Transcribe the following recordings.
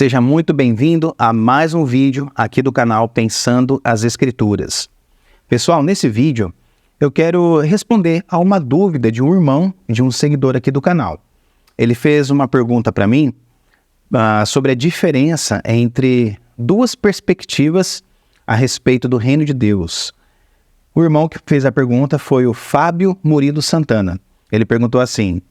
Seja muito bem-vindo a mais um vídeo aqui do canal Pensando as Escrituras. Pessoal, nesse vídeo eu quero responder a uma dúvida de um irmão, de um seguidor aqui do canal. Ele fez uma pergunta para mim sobre a diferença entre duas perspectivas a respeito do reino de Deus. O irmão que fez a pergunta foi o Fábio Murilo Santana. Ele perguntou assim: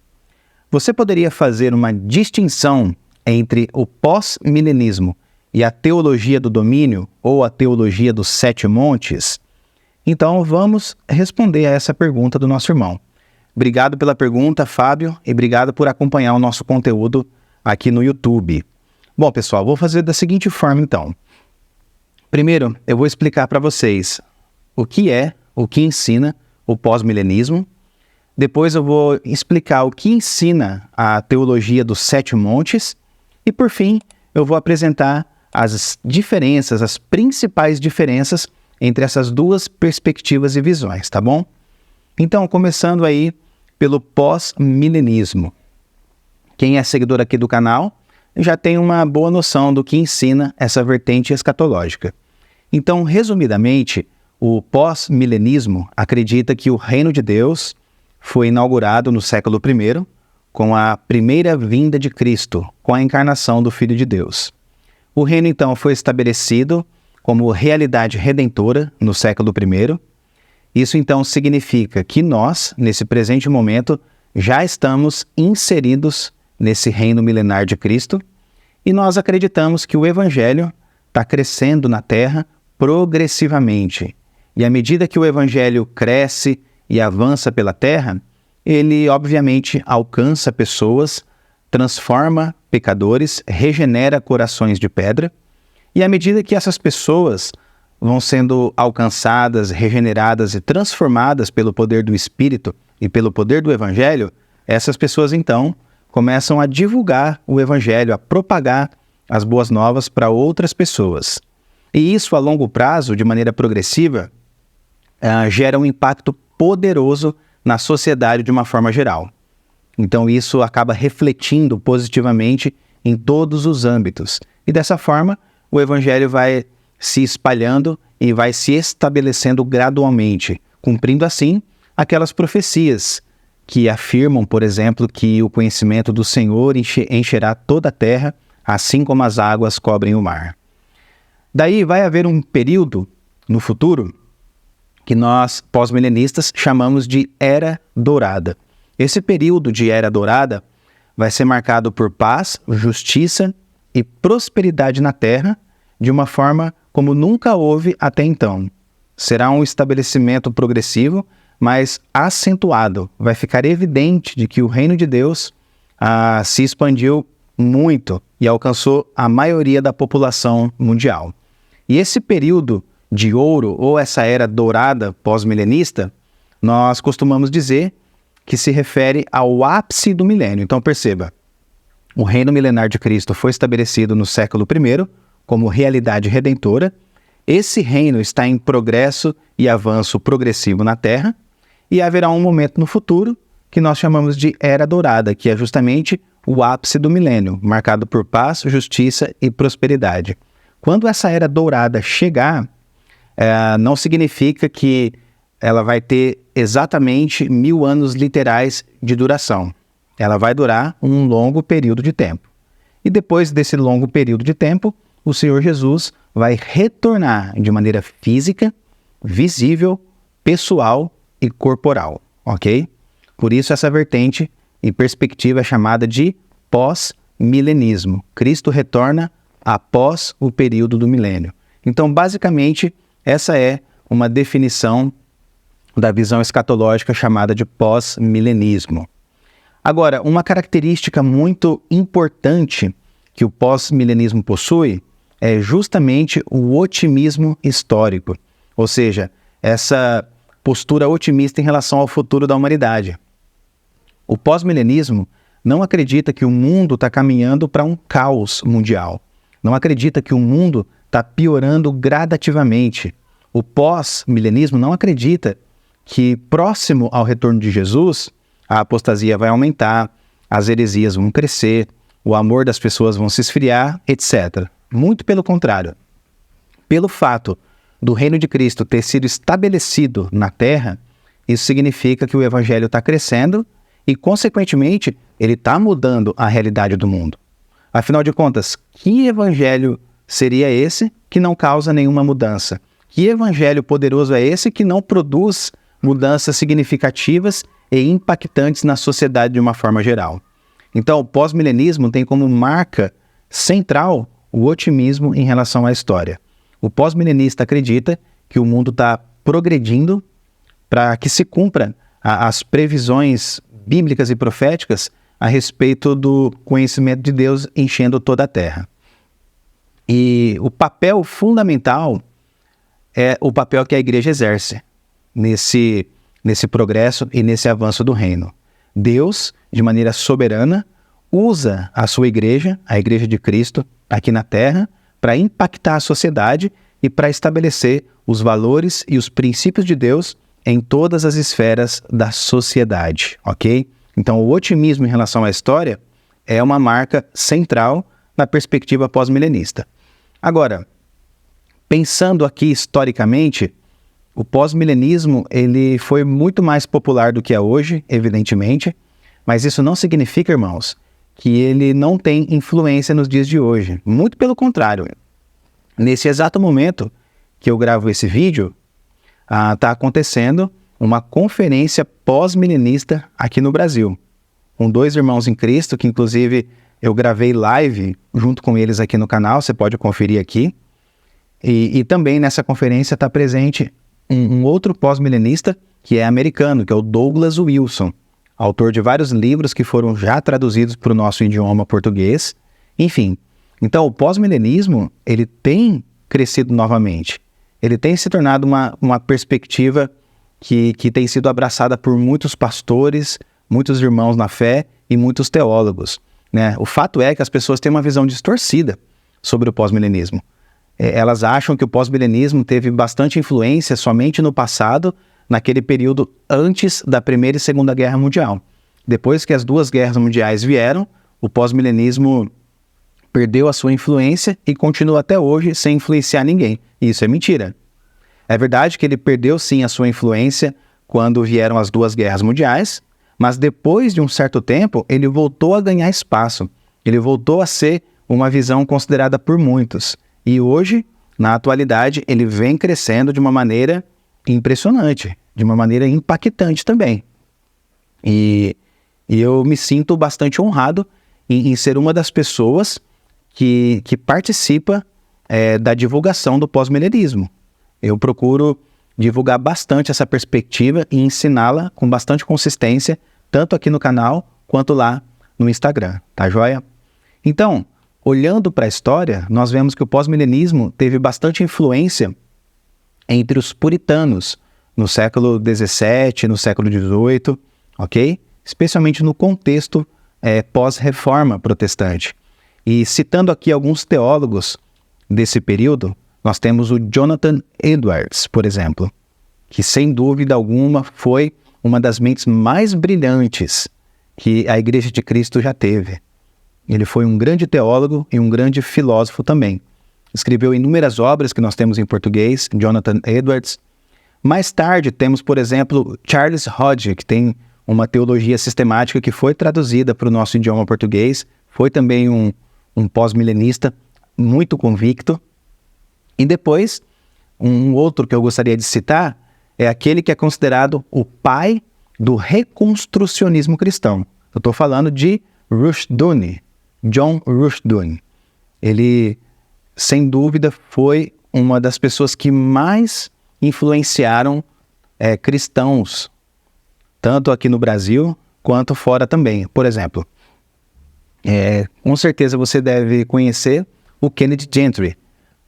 você poderia fazer uma distinção entre o pós-milenismo e a teologia do domínio ou a teologia dos 7 montes? Então vamos responder a essa pergunta do nosso irmão. Obrigado pela pergunta, Fábio, e obrigado por acompanhar o nosso conteúdo aqui no YouTube. Bom, pessoal, vou fazer da seguinte forma então. Primeiro, eu vou explicar para vocês o que ensina o pós-milenismo. Depois eu vou explicar o que ensina a teologia dos 7 montes. E por fim, eu vou apresentar as diferenças, as principais diferenças entre essas duas perspectivas e visões, tá bom? Então, começando aí pelo pós-milenismo. Quem é seguidor aqui do canal já tem uma boa noção do que ensina essa vertente escatológica. Então, resumidamente, o pós-milenismo acredita que o reino de Deus foi inaugurado no século I com a primeira vinda de Cristo, com a encarnação do Filho de Deus. O reino, então, foi estabelecido como realidade redentora no século I. Isso, então, significa que nós, nesse presente momento, já estamos inseridos nesse reino milenar de Cristo e nós acreditamos que o Evangelho está crescendo na Terra progressivamente. E à medida que o Evangelho cresce e avança pela Terra, ele, obviamente, alcança pessoas, transforma pecadores, regenera corações de pedra, e à medida que essas pessoas vão sendo alcançadas, regeneradas e transformadas pelo poder do Espírito e pelo poder do Evangelho, essas pessoas, então, começam a divulgar o Evangelho, a propagar as boas novas para outras pessoas. E isso, a longo prazo, de maneira progressiva, gera um impacto poderoso na sociedade de uma forma geral. Então isso acaba refletindo positivamente em todos os âmbitos. E dessa forma, o Evangelho vai se espalhando e vai se estabelecendo gradualmente, cumprindo assim aquelas profecias que afirmam, por exemplo, que o conhecimento do Senhor encherá toda a terra, assim como as águas cobrem o mar. Daí vai haver um período no futuro que nós, pós-milenistas, chamamos de Era Dourada. Esse período de Era Dourada vai ser marcado por paz, justiça e prosperidade na Terra, de uma forma como nunca houve até então. Será um estabelecimento progressivo, mas acentuado. Vai ficar evidente de que o reino de Deus se expandiu muito e alcançou a maioria da população mundial. E esse período de ouro, ou essa era dourada pós-milenista, nós costumamos dizer que se refere ao ápice do milênio. Então perceba, o reino milenar de Cristo foi estabelecido no século I como realidade redentora. Esse reino está em progresso e avanço progressivo na Terra, e haverá um momento no futuro que nós chamamos de Era Dourada, que é justamente o ápice do milênio, marcado por paz, justiça e prosperidade. Quando essa Era Dourada chegar, não significa que ela vai ter exatamente 1000 anos literais de duração. Ela vai durar um longo período de tempo. E depois desse longo período de tempo, o Senhor Jesus vai retornar de maneira física, visível, pessoal e corporal, ok? Por isso essa vertente e perspectiva é chamada de pós-milenismo. Cristo retorna após o período do milênio. Então, basicamente, essa é uma definição da visão escatológica chamada de pós-milenismo. Agora, uma característica muito importante que o pós-milenismo possui é justamente o otimismo histórico, ou seja, essa postura otimista em relação ao futuro da humanidade. O pós-milenismo não acredita que o mundo está caminhando para um caos mundial, não acredita que o mundo está piorando gradativamente. O pós-milenismo não acredita que próximo ao retorno de Jesus, a apostasia vai aumentar, as heresias vão crescer, o amor das pessoas vão se esfriar, etc. Muito pelo contrário. Pelo fato do reino de Cristo ter sido estabelecido na terra, isso significa que o evangelho está crescendo e, consequentemente, ele está mudando a realidade do mundo. Afinal de contas, que evangelho seria esse que não causa nenhuma mudança? Que evangelho poderoso é esse que não produz mudanças significativas e impactantes na sociedade de uma forma geral? Então, o pós-milenismo tem como marca central o otimismo em relação à história. O pós-milenista acredita que o mundo está progredindo para que se cumpra as previsões bíblicas e proféticas a respeito do conhecimento de Deus enchendo toda a terra. E o papel fundamental é o papel que a igreja exerce nesse progresso e nesse avanço do reino. Deus, de maneira soberana, usa a sua igreja, a igreja de Cristo, aqui na terra, para impactar a sociedade e para estabelecer os valores e os princípios de Deus em todas as esferas da sociedade, ok? Então, o otimismo em relação à história é uma marca central na perspectiva pós-milenista. Agora, pensando aqui historicamente, o pós-milenismo ele foi muito mais popular do que é hoje, evidentemente, mas isso não significa, irmãos, que ele não tem influência nos dias de hoje. Muito pelo contrário. Nesse exato momento que eu gravo esse vídeo, está acontecendo uma conferência pós-milenista aqui no Brasil, com 2 irmãos em Cristo, que inclusive eu gravei live junto com eles aqui no canal, você pode conferir aqui. E também nessa conferência está presente um outro pós-milenista, que é americano, que é o Douglas Wilson, autor de vários livros que foram já traduzidos para o nosso idioma português. Enfim, então o pós-milenismo, ele tem crescido novamente. Ele tem se tornado uma perspectiva que tem sido abraçada por muitos pastores, muitos irmãos na fé e muitos teólogos, né? O fato é que as pessoas têm uma visão distorcida sobre o pós-milenismo. Elas acham que o pós-milenismo teve bastante influência somente no passado, naquele período antes da Primeira e Segunda Guerra Mundial. Depois que as 2 guerras mundiais vieram, o pós-milenismo perdeu a sua influência e continua até hoje sem influenciar ninguém. Isso é mentira. É verdade que ele perdeu sim a sua influência quando vieram as 2 guerras mundiais, mas depois de um certo tempo ele voltou a ganhar espaço. Ele voltou a ser uma visão considerada por muitos. E hoje, na atualidade, ele vem crescendo de uma maneira impressionante, de uma maneira impactante também. E eu me sinto bastante honrado em ser uma das pessoas que participa da divulgação do pós-milenismo. Eu procuro divulgar bastante essa perspectiva e ensiná-la com bastante consistência, tanto aqui no canal quanto lá no Instagram, tá joia? Então, olhando para a história, nós vemos que o pós-milenismo teve bastante influência entre os puritanos no século XVII, no século XVIII, ok? Especialmente no contexto pós-reforma protestante. E citando aqui alguns teólogos desse período, nós temos o Jonathan Edwards, por exemplo, que sem dúvida alguma foi uma das mentes mais brilhantes que a Igreja de Cristo já teve. Ele foi um grande teólogo e um grande filósofo também. Escreveu inúmeras obras que nós temos em português, Jonathan Edwards. Mais tarde temos, por exemplo, Charles Hodge, que tem uma teologia sistemática que foi traduzida para o nosso idioma português, foi também um pós-milenista muito convicto. E depois, um outro que eu gostaria de citar é aquele que é considerado o pai do reconstrucionismo cristão. Eu estou falando de Rushdoony, John Rushdoony. Ele, sem dúvida, foi uma das pessoas que mais influenciaram cristãos, tanto aqui no Brasil quanto fora também. Por exemplo, com certeza você deve conhecer o Kenneth Gentry,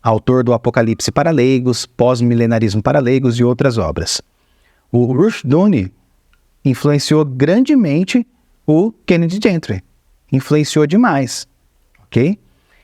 autor do Apocalipse para Leigos, Pós-milenarismo para Leigos e outras obras. O Rushdoony influenciou grandemente o Kenneth Gentry. Influenciou demais, ok?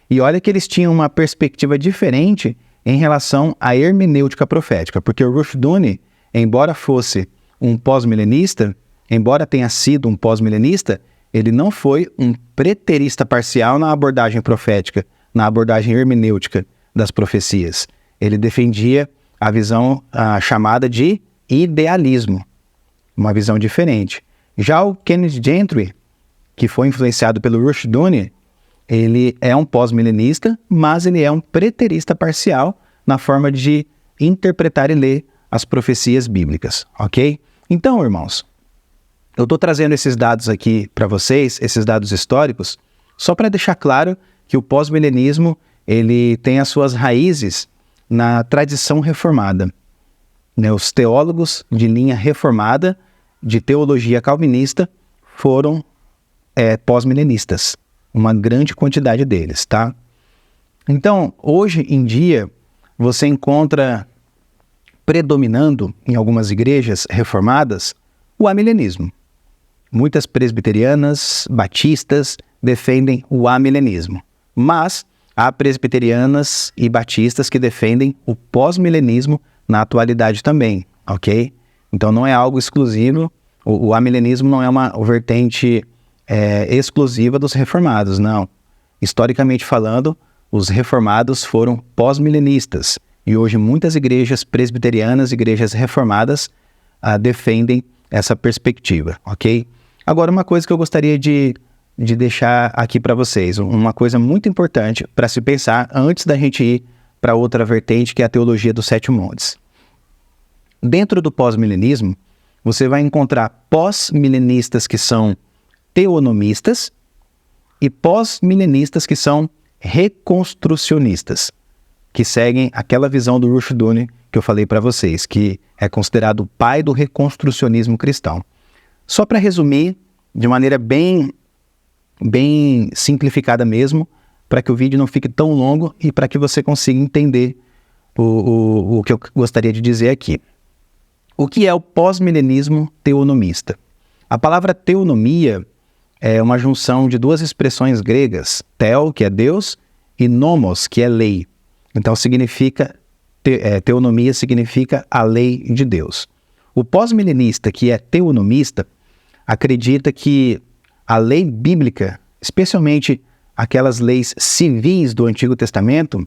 E olha que eles tinham uma perspectiva diferente em relação à hermenêutica profética, porque o Rushdoony, embora fosse um pós-milenista, embora tenha sido um pós-milenista, ele não foi um preterista parcial na abordagem profética, na abordagem hermenêutica das profecias. Ele defendia a visão chamada de idealismo, uma visão diferente. Já o Kenneth Gentry, que foi influenciado pelo Rushdoony, ele é um pós-milenista, mas ele é um preterista parcial na forma de interpretar e ler as profecias bíblicas, ok? Então, irmãos, eu estou trazendo esses dados aqui para vocês, esses dados históricos, só para deixar claro que o pós-milenismo ele tem as suas raízes na tradição reformada. Né? Os teólogos de linha reformada, de teologia calvinista, foram pós-milenistas, uma grande quantidade deles, tá? Então, hoje em dia, você encontra predominando em algumas igrejas reformadas o amilenismo. Muitas presbiterianas, batistas defendem o amilenismo, mas há presbiterianas e batistas que defendem o pós-milenismo na atualidade também, ok? Então não é algo exclusivo, o amilenismo não é uma vertente exclusiva dos reformados, não. Historicamente falando, os reformados foram pós-milenistas e hoje muitas igrejas presbiterianas, igrejas reformadas, defendem essa perspectiva, ok? Agora, uma coisa que eu gostaria de deixar aqui para vocês, uma coisa muito importante para se pensar antes da gente ir para outra vertente, que é a teologia dos 7 montes. Dentro do pós-milenismo, você vai encontrar pós-milenistas que são teonomistas e pós-milenistas que são reconstrucionistas, que seguem aquela visão do Rushdoony que eu falei para vocês, que é considerado o pai do reconstrucionismo cristão. Só para resumir, de maneira bem simplificada mesmo, para que o vídeo não fique tão longo e para que você consiga entender o que eu gostaria de dizer aqui. O que é o pós-milenismo teonomista? A palavra teonomia é uma junção de duas expressões gregas, theo, que é Deus, e nomos, que é lei. Então teonomia significa a lei de Deus. O pós-milenista, que é teonomista, acredita que a lei bíblica, especialmente aquelas leis civis do Antigo Testamento,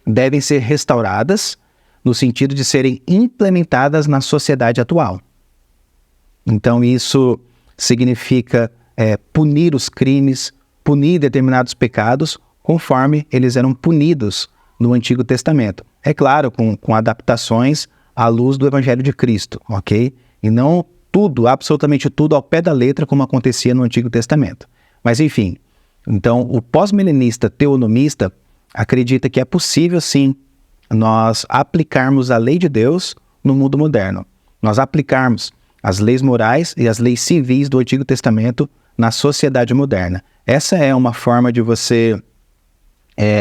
devem ser restauradas no sentido de serem implementadas na sociedade atual. Então isso significa punir os crimes, punir determinados pecados, conforme eles eram punidos no Antigo Testamento. É claro, com adaptações à luz do Evangelho de Cristo, ok? E não tudo, absolutamente tudo ao pé da letra, como acontecia no Antigo Testamento. Mas enfim, então o pós-milenista teonomista acredita que é possível sim nós aplicarmos a lei de Deus no mundo moderno. Nós aplicarmos as leis morais e as leis civis do Antigo Testamento na sociedade moderna. Essa é uma forma de você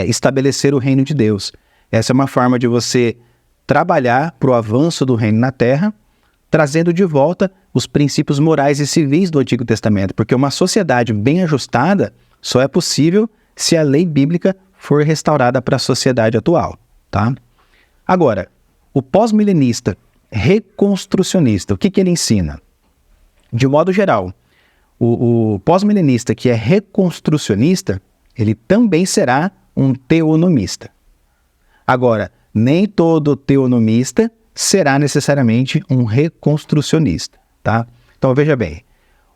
estabelecer o reino de Deus. Essa é uma forma de você trabalhar para o avanço do reino na terra, trazendo de volta os princípios morais e civis do Antigo Testamento, porque uma sociedade bem ajustada só é possível se a lei bíblica for restaurada para a sociedade atual, tá? Agora, o pós-milenista reconstrucionista, o que ele ensina? De modo geral, o pós-milenista que é reconstrucionista, ele também será um teonomista. Agora, nem todo teonomista será necessariamente um reconstrucionista, tá? Então, veja bem,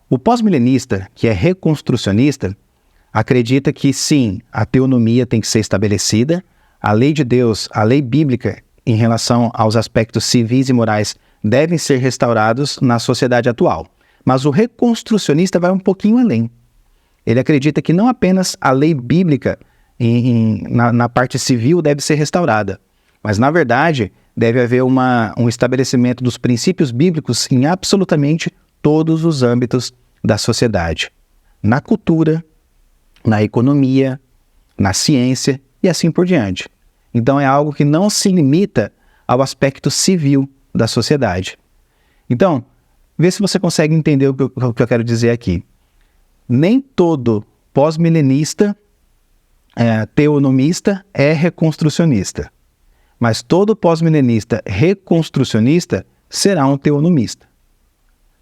o pós-milenista, que é reconstrucionista, acredita que sim, a teonomia tem que ser estabelecida, a lei de Deus, a lei bíblica em relação aos aspectos civis e morais devem ser restaurados na sociedade atual. Mas o reconstrucionista vai um pouquinho além. Ele acredita que não apenas a lei bíblica na parte civil deve ser restaurada, mas na verdade deve haver um estabelecimento dos princípios bíblicos em absolutamente todos os âmbitos da sociedade. Na cultura, na economia, na ciência e assim por diante. Então é algo que não se limita ao aspecto civil da sociedade. Então, vê se você consegue entender o que eu quero dizer aqui. Nem todo pós-milenista teonomista é reconstrucionista, mas todo pós-milenista reconstrucionista será um teonomista.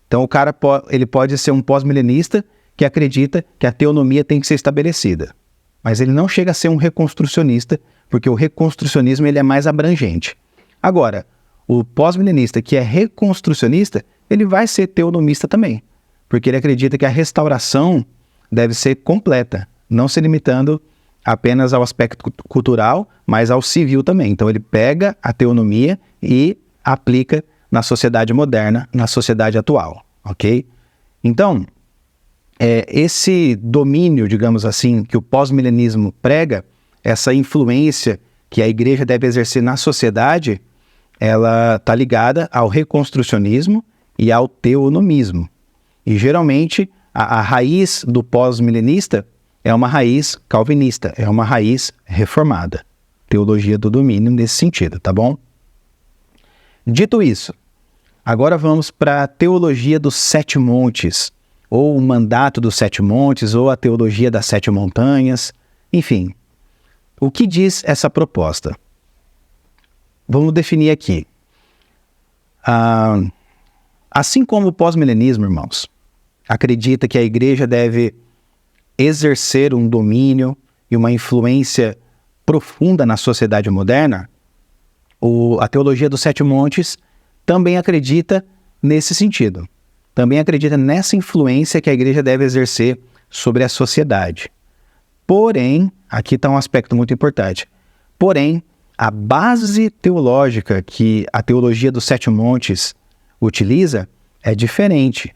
Então o cara ele pode ser um pós-milenista que acredita que a teonomia tem que ser estabelecida. Mas ele não chega a ser um reconstrucionista, porque o reconstrucionismo ele é mais abrangente. Agora, o pós-milenista que é reconstrucionista, ele vai ser teonomista também, porque ele acredita que a restauração deve ser completa, não se limitando apenas ao aspecto cultural, mas ao civil também. Então ele pega a teonomia e aplica na sociedade moderna, na sociedade atual, ok? Então, esse domínio, digamos assim, que o pós-milenismo prega, essa influência que a igreja deve exercer na sociedade, ela está ligada ao reconstrucionismo e ao teonomismo. E geralmente a raiz do pós-milenista é uma raiz calvinista, é uma raiz reformada. Teologia do domínio nesse sentido, tá bom? Dito isso, agora vamos para a teologia dos sete montes, ou o mandato dos sete montes, ou a teologia das sete montanhas, enfim. O que diz essa proposta? Vamos definir aqui. Assim como o pós-milenismo, irmãos, acredita que a igreja deve exercer um domínio e uma influência profunda na sociedade moderna, a teologia dos sete montes também acredita nesse sentido. Também acredita nessa influência que a igreja deve exercer sobre a sociedade. Porém, aqui está um aspecto muito importante. Porém, a base teológica que a teologia dos sete montes utiliza é diferente.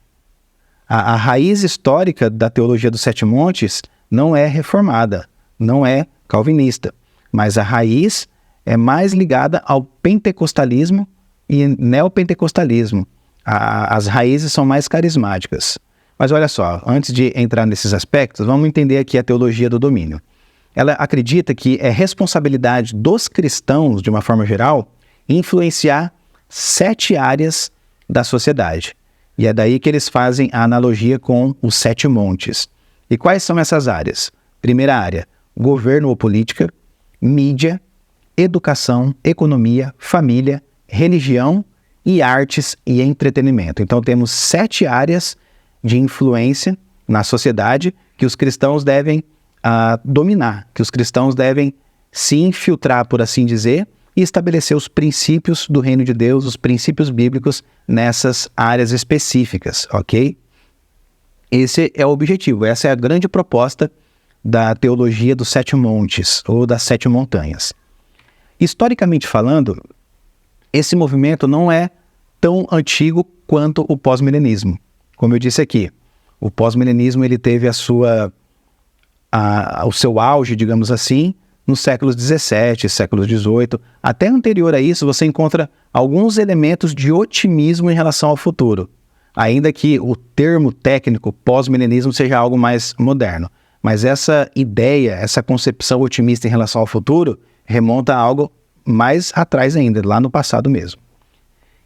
A raiz histórica da teologia dos sete montes não é reformada, não é calvinista, mas a raiz é mais ligada ao pentecostalismo e neopentecostalismo. As raízes são mais carismáticas. Mas olha só, antes de entrar nesses aspectos, vamos entender aqui a teologia do domínio. Ela acredita que é responsabilidade dos cristãos, de uma forma geral, influenciar 7 áreas da sociedade. E é daí que eles fazem a analogia com os 7 montes. E quais são essas áreas? Primeira área, governo ou política, mídia, educação, economia, família, religião e artes e entretenimento. Então temos 7 áreas de influência na sociedade que os cristãos devem dominar, que os cristãos devem se infiltrar, por assim dizer, e estabelecer os princípios do reino de Deus, os princípios bíblicos nessas áreas específicas, ok? Esse é o objetivo, essa é a grande proposta da teologia dos 7 montes, ou das 7 montanhas. Historicamente falando, esse movimento não é tão antigo quanto o pós-milenismo. Como eu disse aqui, o pós-milenismo ele teve o seu auge, digamos assim, nos séculos 17, séculos 18. Até anterior a isso, você encontra alguns elementos de otimismo em relação ao futuro, ainda que o termo técnico pós-milenismo seja algo mais moderno. Mas essa ideia, essa concepção otimista em relação ao futuro, remonta a algo mais atrás ainda, lá no passado mesmo.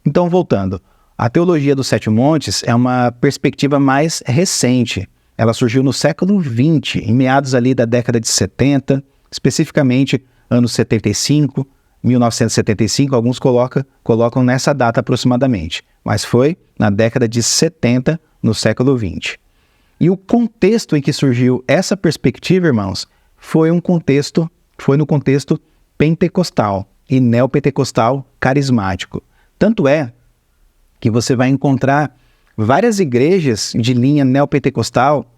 Então, voltando, a teologia dos 7 montes é uma perspectiva mais recente. Ela surgiu no século XX, em meados ali da década de 70, especificamente anos 75, 1975, alguns colocam nessa data aproximadamente, mas foi na década de 70, no século XX. E o contexto em que surgiu essa perspectiva, irmãos, foi no contexto pentecostal e neopentecostal carismático. Tanto é que você vai encontrar várias igrejas de linha neopentecostal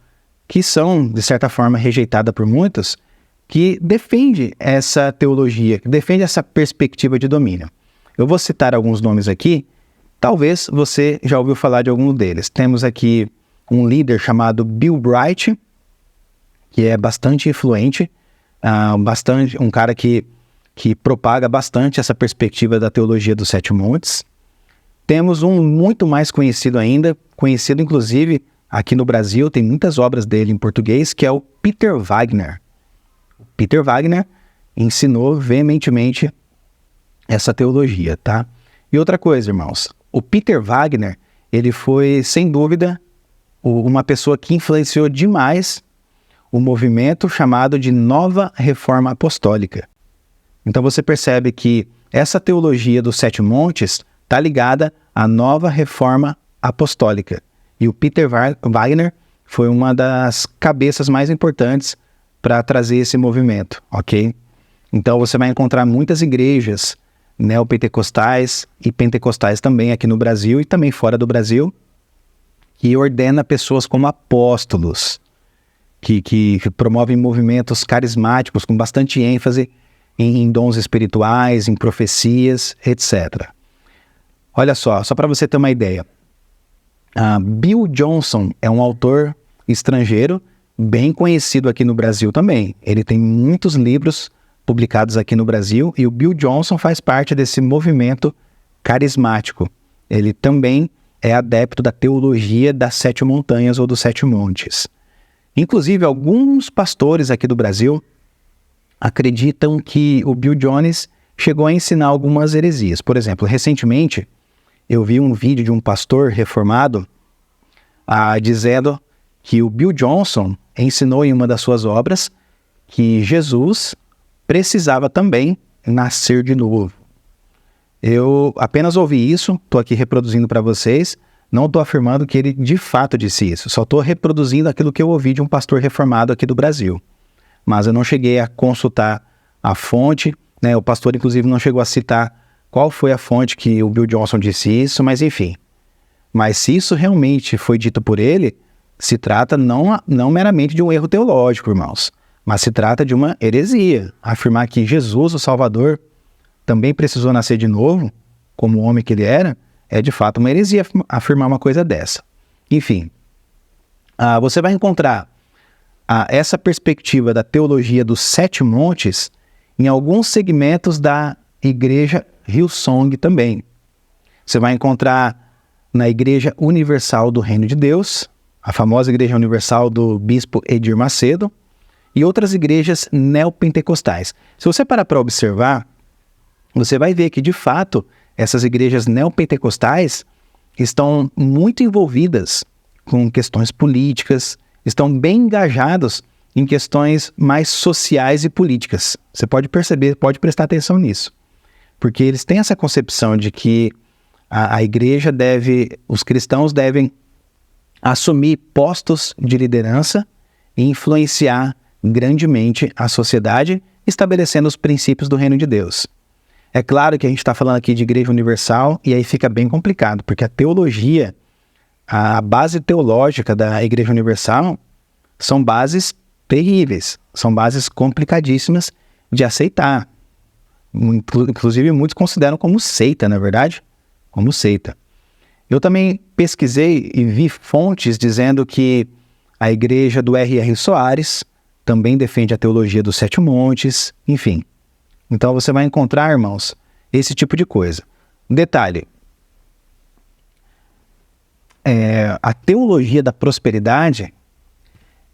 que são, de certa forma, rejeitadas por muitos, que defende essa teologia, que defende essa perspectiva de domínio. Eu vou citar alguns nomes aqui, talvez você já ouviu falar de algum deles. Temos aqui um líder chamado Bill Bright, que é bastante influente, um cara que propaga bastante essa perspectiva da teologia dos 7 montes. Temos um muito mais conhecido ainda, conhecido inclusive aqui no Brasil, tem muitas obras dele em português, que é o Peter Wagner. O Peter Wagner ensinou veementemente essa teologia, tá? E outra coisa, irmãos, o Peter Wagner, ele foi, sem dúvida, uma pessoa que influenciou demais o movimento chamado de Nova Reforma Apostólica. Então você percebe que essa teologia dos 7 montes está ligada à Nova Reforma Apostólica. E o Peter Wagner foi uma das cabeças mais importantes para trazer esse movimento, ok? Então você vai encontrar muitas igrejas neopentecostais e pentecostais também aqui no Brasil e também fora do Brasil, que ordena pessoas como apóstolos, que promovem movimentos carismáticos com bastante ênfase em dons espirituais, em profecias, etc. Olha só para você ter uma ideia. Bill Johnson é um autor estrangeiro bem conhecido aqui no Brasil também. Ele tem muitos livros publicados aqui no Brasil e o Bill Johnson faz parte desse movimento carismático. Ele também é adepto da teologia das 7 montanhas ou dos 7 montes. Inclusive, alguns pastores aqui do Brasil acreditam que o Bill Jones chegou a ensinar algumas heresias. Por exemplo, recentemente, eu vi um vídeo de um pastor reformado dizendo que o Bill Johnson ensinou em uma das suas obras que Jesus precisava também nascer de novo. Eu apenas ouvi isso, estou aqui reproduzindo para vocês, não estou afirmando que ele de fato disse isso, só estou reproduzindo aquilo que eu ouvi de um pastor reformado aqui do Brasil. Mas eu não cheguei a consultar a fonte, né? O pastor inclusive não chegou a citar qual foi a fonte que o Bill Johnson disse isso, mas enfim. Mas se isso realmente foi dito por ele, se trata não meramente de um erro teológico, irmãos, mas se trata de uma heresia. Afirmar que Jesus, o Salvador, também precisou nascer de novo, como o homem que ele era, é de fato uma heresia afirmar uma coisa dessa. Enfim, você vai encontrar essa perspectiva da teologia dos 7 montes em alguns segmentos da Igreja Hillsong também. Você vai encontrar na Igreja Universal do Reino de Deus, a famosa Igreja Universal do Bispo Edir Macedo, e outras igrejas neopentecostais. Se você parar para observar, você vai ver que, de fato, essas igrejas neopentecostais estão muito envolvidas com questões políticas, estão bem engajados em questões mais sociais e políticas. Você pode perceber, pode prestar atenção nisso. Porque eles têm essa concepção de que a igreja os cristãos devem assumir postos de liderança e influenciar grandemente a sociedade, estabelecendo os princípios do reino de Deus. É claro que a gente está falando aqui de igreja universal e aí fica bem complicado, porque a teologia, a base teológica da igreja universal são bases terríveis, são bases complicadíssimas de aceitar. Inclusive muitos consideram como seita, na verdade, como seita. Eu também pesquisei e vi fontes dizendo que a igreja do R.R. Soares também defende a teologia dos 7 montes, enfim. Então você vai encontrar, irmãos, esse tipo de coisa. Um detalhe, a teologia da prosperidade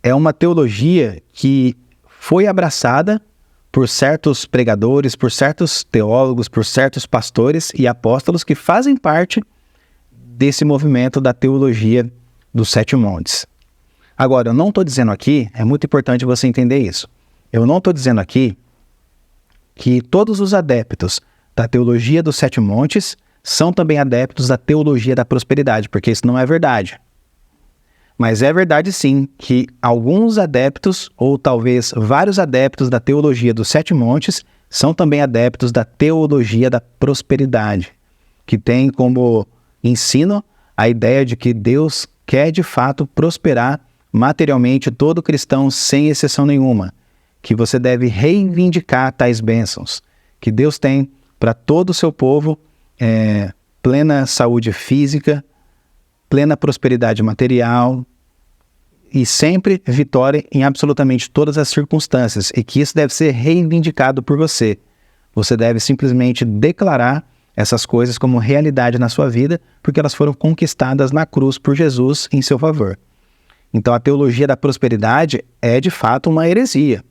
é uma teologia que foi abraçada por certos pregadores, por certos teólogos, por certos pastores e apóstolos que fazem parte desse movimento da teologia dos 7 montes. Agora, eu não estou dizendo aqui, é muito importante você entender isso, eu não estou dizendo aqui que todos os adeptos da teologia dos 7 montes são também adeptos da teologia da prosperidade, porque isso não é verdade. Mas é verdade sim que alguns adeptos, ou talvez vários adeptos da teologia dos 7 montes, são também adeptos da teologia da prosperidade, que tem como ensino a ideia de que Deus quer de fato prosperar materialmente todo cristão sem exceção nenhuma, que você deve reivindicar tais bênçãos, que Deus tem para todo o seu povo plena saúde física, plena prosperidade material e sempre vitória em absolutamente todas as circunstâncias, e que isso deve ser reivindicado por você. Você deve simplesmente declarar essas coisas como realidade na sua vida, porque elas foram conquistadas na cruz por Jesus em seu favor. Então a teologia da prosperidade é de fato uma heresia.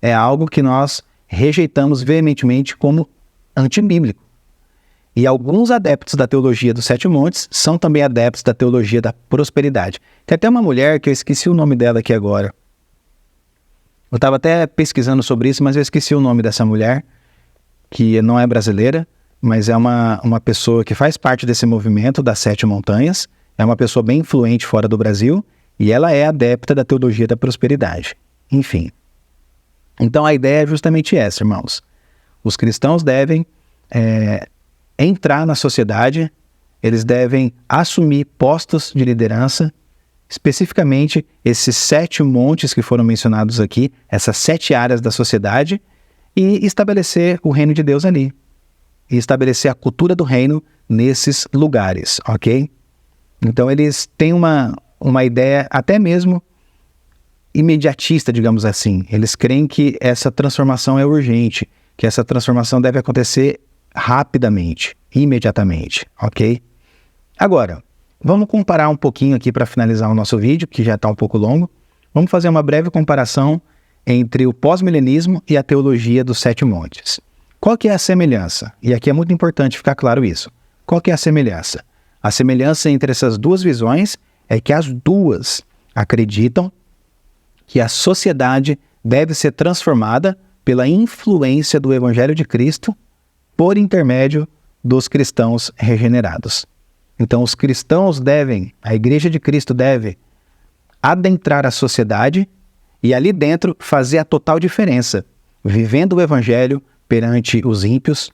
É algo que nós rejeitamos veementemente como antibíblico. E alguns adeptos da teologia dos 7 montes são também adeptos da teologia da prosperidade. Tem até uma mulher que eu esqueci o nome dela aqui agora. Eu estava até pesquisando sobre isso, mas eu esqueci o nome dessa mulher, que não é brasileira, mas é uma pessoa que faz parte desse movimento das 7 montanhas, é uma pessoa bem influente fora do Brasil, E ela é adepta da teologia da prosperidade. Enfim. Então a ideia é justamente essa, irmãos. Os cristãos devem entrar na sociedade, eles devem assumir postos de liderança, especificamente esses 7 montes que foram mencionados aqui, essas 7 áreas da sociedade, e estabelecer o reino de Deus ali. E estabelecer a cultura do reino nesses lugares, ok? Então eles têm uma ideia até mesmo imediatista, digamos assim. Eles creem que essa transformação é urgente, que essa transformação deve acontecer rapidamente, imediatamente, ok? Agora, vamos comparar um pouquinho aqui para finalizar o nosso vídeo, que já está um pouco longo. Vamos fazer uma breve comparação entre o pós-milenismo e a teologia dos 7 montes. Qual que é a semelhança? E aqui é muito importante ficar claro isso. Qual que é a semelhança? A semelhança entre essas duas visões é que as duas acreditam que a sociedade deve ser transformada pela influência do Evangelho de Cristo por intermédio dos cristãos regenerados. Então, os cristãos a Igreja de Cristo deve adentrar a sociedade e ali dentro fazer a total diferença, vivendo o Evangelho perante os ímpios,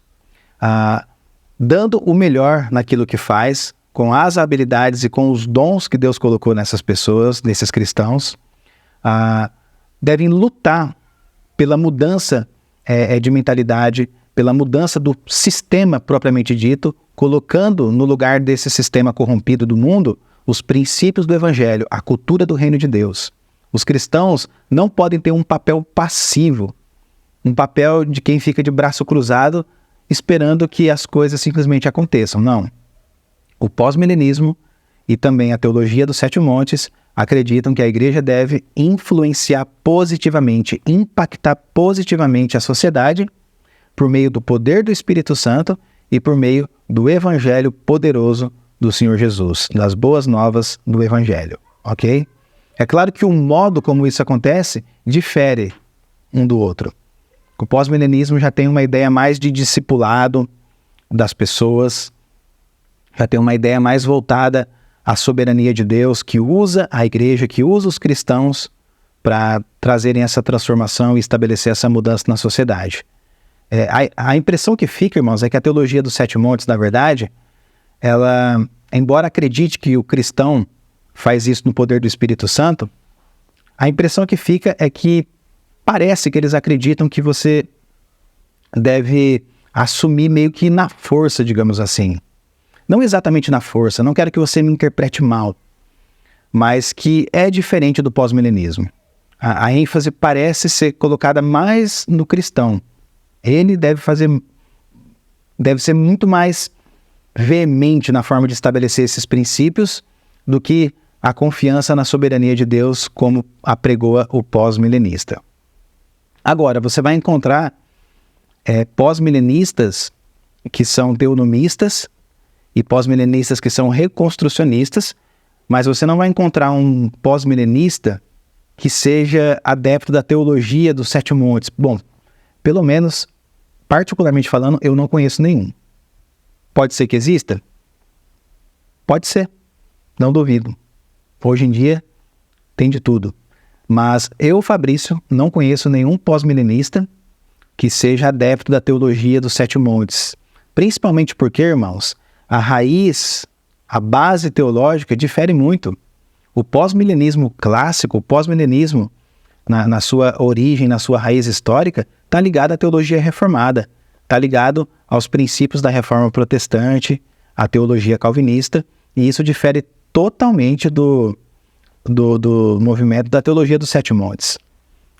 dando o melhor naquilo que faz, com as habilidades e com os dons que Deus colocou nessas pessoas, nesses cristãos, devem lutar pela mudança de mentalidade, pela mudança do sistema propriamente dito, colocando no lugar desse sistema corrompido do mundo os princípios do Evangelho, a cultura do reino de Deus. Os cristãos não podem ter um papel passivo, um papel de quem fica de braço cruzado esperando que as coisas simplesmente aconteçam. Não. O pós-milenismo e também a teologia dos 7 montes acreditam que a igreja deve influenciar positivamente, impactar positivamente a sociedade por meio do poder do Espírito Santo e por meio do Evangelho poderoso do Senhor Jesus, das boas novas do Evangelho, ok? É claro que o modo como isso acontece difere um do outro. O pós-milenismo já tem uma ideia mais de discipulado das pessoas, já tem uma ideia mais voltada à soberania de Deus, que usa a igreja, que usa os cristãos para trazerem essa transformação e estabelecer essa mudança na sociedade. A impressão que fica, irmãos, é que a teologia dos 7 montes, na verdade, ela, embora acredite que o cristão faz isso no poder do Espírito Santo, a impressão que fica é que parece que eles acreditam que você deve assumir meio que na força, digamos assim. Não exatamente na força, não quero que você me interprete mal, mas que é diferente do pós-milenismo. A ênfase parece ser colocada mais no cristão. Ele deve ser muito mais veemente na forma de estabelecer esses princípios do que a confiança na soberania de Deus, como apregoa o pós-milenista. Agora, você vai encontrar pós-milenistas que são teonomistas e pós-milenistas que são reconstrucionistas, mas você não vai encontrar um pós-milenista que seja adepto da teologia dos 7 montes. Bom, pelo menos, particularmente falando, eu não conheço nenhum. Pode ser que exista? Pode ser, não duvido. Hoje em dia, tem de tudo. Mas eu, Fabrício, não conheço nenhum pós-milenista que seja adepto da teologia dos 7 montes. Principalmente porque, irmãos, a raiz, a base teológica difere muito. O pós-milenismo clássico, o pós-milenismo, na sua origem, na sua raiz histórica, está ligado à teologia reformada, está ligado aos princípios da reforma protestante, à teologia calvinista, e isso difere totalmente do movimento da teologia dos 7 montes.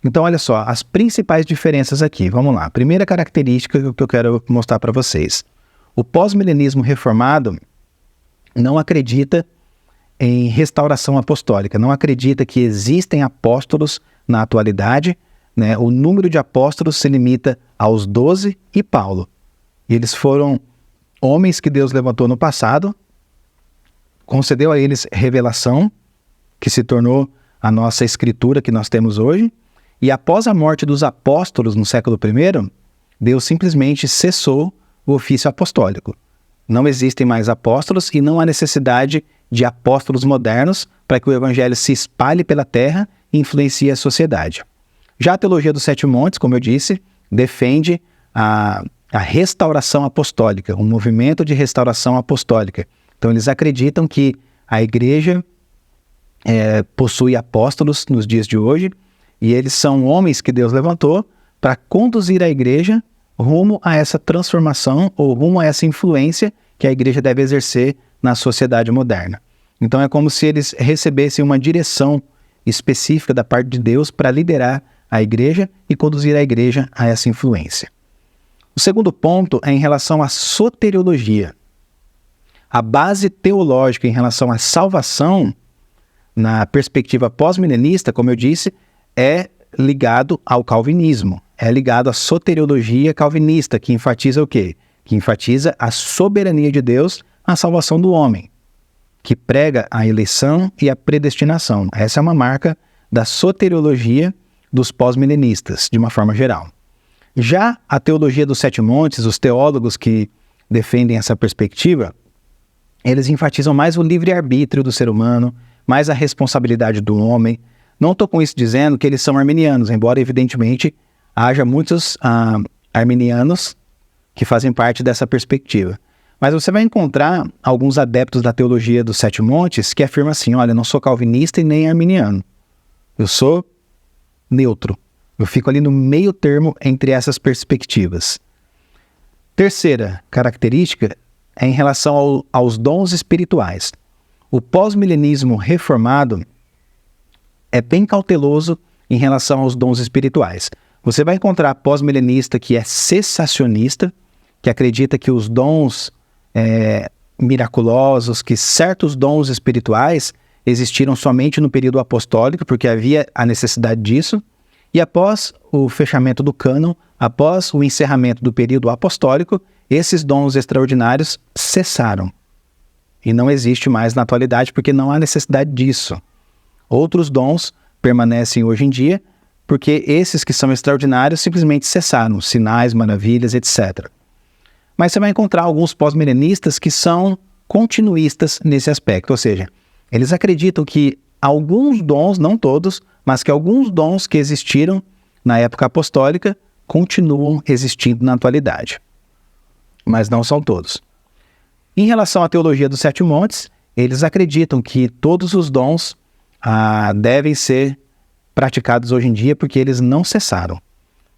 Então, olha só, as principais diferenças aqui, vamos lá. Primeira característica que eu quero mostrar para vocês. O pós-milenismo reformado não acredita em restauração apostólica, não acredita que existem apóstolos na atualidade, né? O número de apóstolos se limita aos 12 e Paulo. Eles foram homens que Deus levantou no passado, concedeu a eles revelação, que se tornou a nossa escritura que nós temos hoje, e após a morte dos apóstolos no século I, Deus simplesmente cessou o ofício apostólico. Não existem mais apóstolos e não há necessidade de apóstolos modernos para que o evangelho se espalhe pela terra e influencie a sociedade. Já a teologia dos Sete Montes, como eu disse, defende a restauração apostólica, um movimento de restauração apostólica. Então eles acreditam que a igreja possui apóstolos nos dias de hoje e eles são homens que Deus levantou para conduzir a igreja rumo a essa transformação ou rumo a essa influência que a igreja deve exercer na sociedade moderna. Então é como se eles recebessem uma direção específica da parte de Deus para liderar a igreja e conduzir a igreja a essa influência. O segundo ponto é em relação à soteriologia. A base teológica em relação à salvação, na perspectiva pós-milenista, como eu disse, é ligado ao calvinismo, é ligado à soteriologia calvinista, que enfatiza o quê? Que enfatiza a soberania de Deus na salvação do homem, que prega a eleição e a predestinação. Essa é uma marca da soteriologia dos pós-milenistas, de uma forma geral. Já a teologia dos Sete Montes, os teólogos que defendem essa perspectiva, eles enfatizam mais o livre-arbítrio do ser humano, mais a responsabilidade do homem. Não estou com isso dizendo que eles são arminianos, embora evidentemente haja muitos arminianos que fazem parte dessa perspectiva. Mas você vai encontrar alguns adeptos da teologia dos Sete Montes que afirmam assim, olha, eu não sou calvinista e nem arminiano. Eu sou neutro. Eu fico ali no meio termo entre essas perspectivas. Terceira característica é em relação aos dons espirituais. O pós-milenismo reformado é bem cauteloso em relação aos dons espirituais. Você vai encontrar pós-milenista que é cessacionista, que acredita que os dons miraculosos, que certos dons espirituais existiram somente no período apostólico, porque havia a necessidade disso, e após o fechamento do cânon, após o encerramento do período apostólico, esses dons extraordinários cessaram. E não existe mais na atualidade, porque não há necessidade disso. Outros dons permanecem hoje em dia, porque esses que são extraordinários simplesmente cessaram, sinais, maravilhas, etc. Mas você vai encontrar alguns pós-milenistas que são continuistas nesse aspecto, ou seja, eles acreditam que alguns dons, não todos, mas que alguns dons que existiram na época apostólica continuam existindo na atualidade. Mas não são todos. Em relação à teologia dos Sete Montes, eles acreditam que todos os dons devem ser praticados hoje em dia porque eles não cessaram.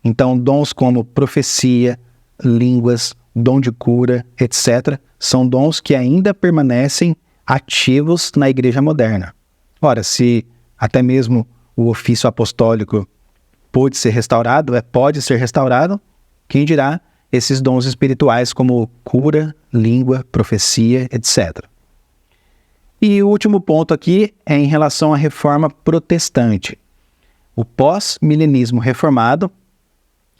Então, dons como profecia, línguas, dom de cura, etc., são dons que ainda permanecem ativos na igreja moderna. Ora, se até mesmo o ofício apostólico pode ser restaurado, quem dirá esses dons espirituais como cura, língua, profecia, etc. E o último ponto aqui é em relação à reforma protestante. O pós-milenismo reformado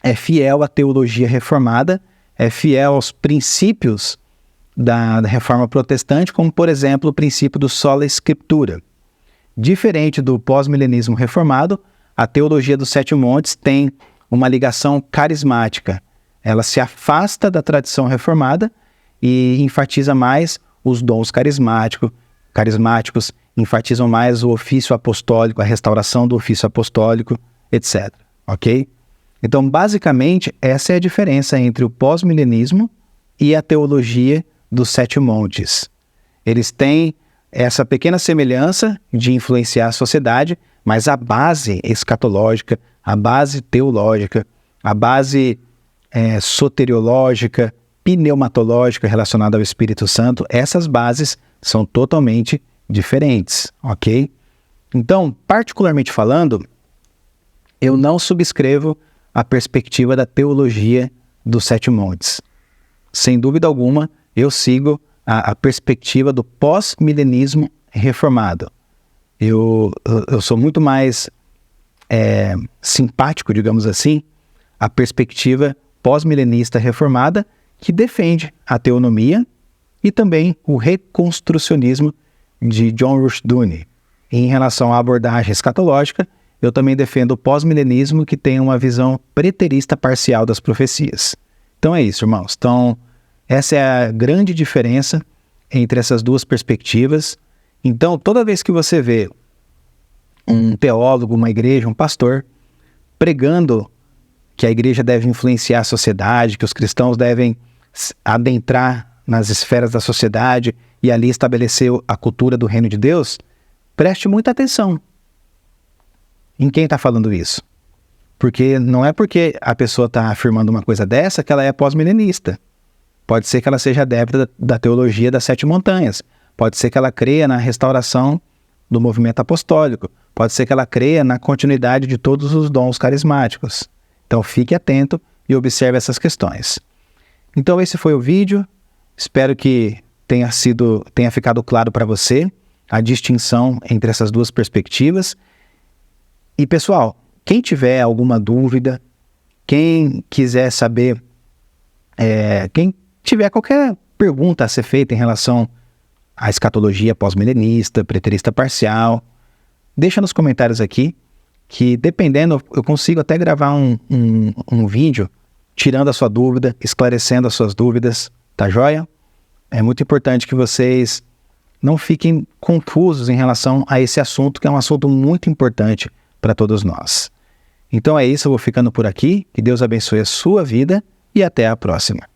é fiel à teologia reformada, é fiel aos princípios da reforma protestante, como, por exemplo, o princípio do sola scriptura. Diferente do pós-milenismo reformado, a teologia dos Sete Montes tem uma ligação carismática. Ela se afasta da tradição reformada e enfatiza mais os dons carismáticos, enfatizam mais o ofício apostólico, a restauração do ofício apostólico, etc. Ok? Então, basicamente, essa é a diferença entre o pós-milenismo e a teologia dos Sete Montes. Eles têm essa pequena semelhança de influenciar a sociedade, mas a base escatológica, a base teológica, a base soteriológica, pneumatológica relacionada ao Espírito Santo, essas bases são totalmente diferentes, ok? Então, particularmente falando, eu não subscrevo a perspectiva da teologia dos Sete Montes. Sem dúvida alguma, eu sigo a perspectiva do pós-milenismo reformado. Eu sou muito mais simpático, digamos assim, à perspectiva pós-milenista reformada, que defende a teonomia e também o reconstrucionismo de John Rushdoony. Em relação à abordagem escatológica, eu também defendo o pós-milenismo, que tem uma visão preterista parcial das profecias. Então é isso, irmãos. Então, essa é a grande diferença entre essas duas perspectivas. Então, toda vez que você vê um teólogo, uma igreja, um pastor pregando que a igreja deve influenciar a sociedade, que os cristãos devem adentrar nas esferas da sociedade e ali estabelecer a cultura do reino de Deus, preste muita atenção em quem está falando isso. Porque não é porque a pessoa está afirmando uma coisa dessa que ela é pós-milenista. Pode ser que ela seja adepta da teologia das 7 montanhas. Pode ser que ela creia na restauração do movimento apostólico. Pode ser que ela creia na continuidade de todos os dons carismáticos. Então fique atento e observe essas questões. Então esse foi o vídeo. Espero que tenha ficado claro para você a distinção entre essas duas perspectivas. E pessoal, quem tiver alguma dúvida, quem quiser saber, quem tiver qualquer pergunta a ser feita em relação à escatologia pós-milenista, preterista parcial, deixa nos comentários aqui, que dependendo, eu consigo até gravar um vídeo tirando a sua dúvida, esclarecendo as suas dúvidas, tá joia? É muito importante que vocês não fiquem confusos em relação a esse assunto, que é um assunto muito importante para todos nós. Então é isso, eu vou ficando por aqui, que Deus abençoe a sua vida e até a próxima.